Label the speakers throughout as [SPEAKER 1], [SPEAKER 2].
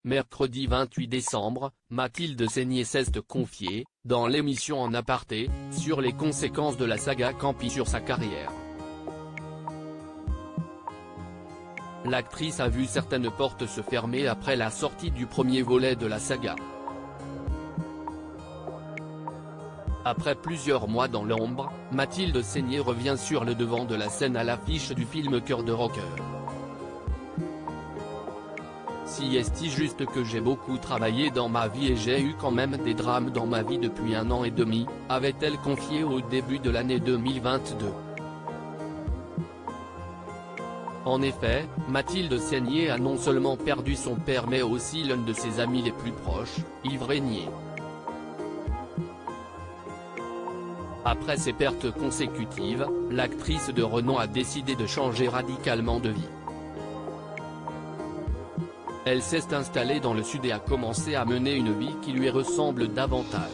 [SPEAKER 1] Mercredi 28 décembre, Mathilde Seigner s'est confiée, dans l'émission En Aparté, sur les conséquences de la saga Camping sur sa carrière. L'actrice a vu certaines portes se fermer après la sortie du premier volet de la saga. Après plusieurs mois dans l'ombre, Mathilde Seigner revient sur le devant de la scène à l'affiche du film Cœur de rocker. Si est juste que j'ai beaucoup travaillé dans ma vie et j'ai eu quand même des drames dans ma vie depuis 1 an et demi, avait-elle confié au début de l'année 2022. En effet, Mathilde Seigner a non seulement perdu son père mais aussi l'un de ses amis les plus proches, Yves Régnier. Après ces pertes consécutives, l'actrice de renom a décidé de changer radicalement de vie. Elle s'est installée dans le sud et a commencé à mener une vie qui lui ressemble davantage.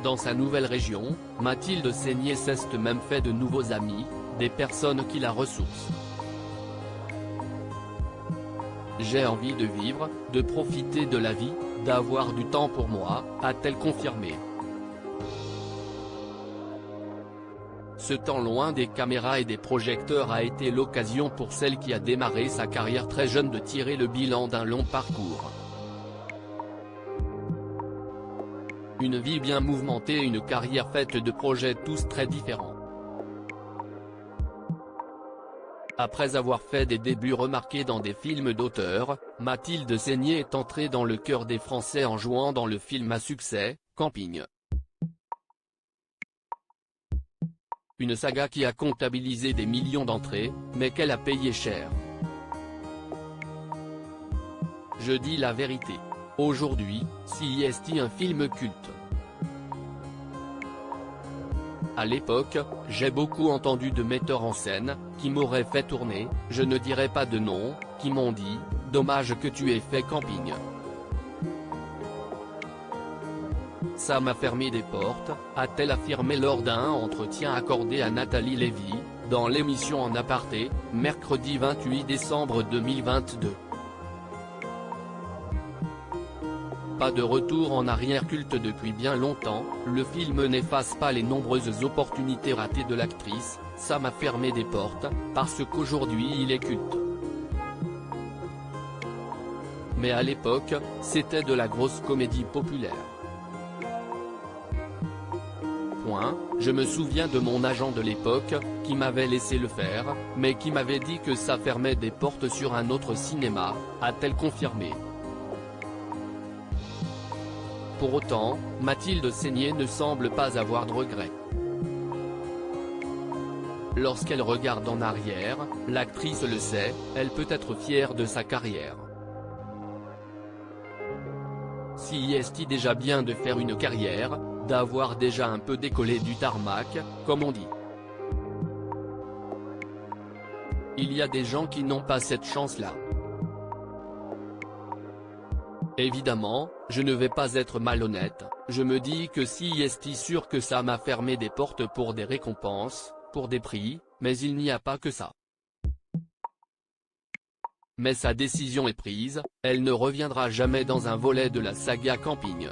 [SPEAKER 1] Dans sa nouvelle région, Mathilde Seigner s'est même fait de nouveaux amis, des personnes qui la ressourcent. J'ai envie de vivre, de profiter de la vie, d'avoir du temps pour moi, a-t-elle confirmé. Ce temps loin des caméras et des projecteurs a été l'occasion pour celle qui a démarré sa carrière très jeune de tirer le bilan d'un long parcours. Une vie bien mouvementée et une carrière faite de projets tous très différents. Après avoir fait des débuts remarqués dans des films d'auteur, Mathilde Seigner est entrée dans le cœur des Français en jouant dans le film à succès, Camping. Une saga qui a comptabilisé des millions d'entrées, mais qu'elle a payé cher. Je dis la vérité. Aujourd'hui, si est un film culte. À l'époque, j'ai beaucoup entendu de metteurs en scène, qui m'auraient fait tourner, je ne dirai pas de nom, qui m'ont dit, dommage que tu aies fait Camping. Ça m'a fermé des portes, a-t-elle affirmé lors d'un entretien accordé à Nathalie Lévy, dans l'émission En Aparté, mercredi 28 décembre 2022. Pas de retour en arrière culte depuis bien longtemps, le film n'efface pas les nombreuses opportunités ratées de l'actrice, ça m'a fermé des portes, parce qu'aujourd'hui il est culte. Mais à l'époque, c'était de la grosse comédie populaire. Je me souviens de mon agent de l'époque, qui m'avait laissé le faire, mais qui m'avait dit que ça fermait des portes sur un autre cinéma, a-t-elle confirmé. Pour autant, Mathilde Seigner ne semble pas avoir de regrets. Lorsqu'elle regarde en arrière, l'actrice le sait, elle peut être fière de sa carrière. Si est déjà bien de faire une carrière, d'avoir déjà un peu décollé du tarmac, comme on dit. Il y a des gens qui n'ont pas cette chance-là. Évidemment, je ne vais pas être malhonnête, je me dis que si est sûr que ça m'a fermé des portes pour des récompenses, pour des prix, mais il n'y a pas que ça. Mais sa décision est prise, elle ne reviendra jamais dans un volet de la saga Camping.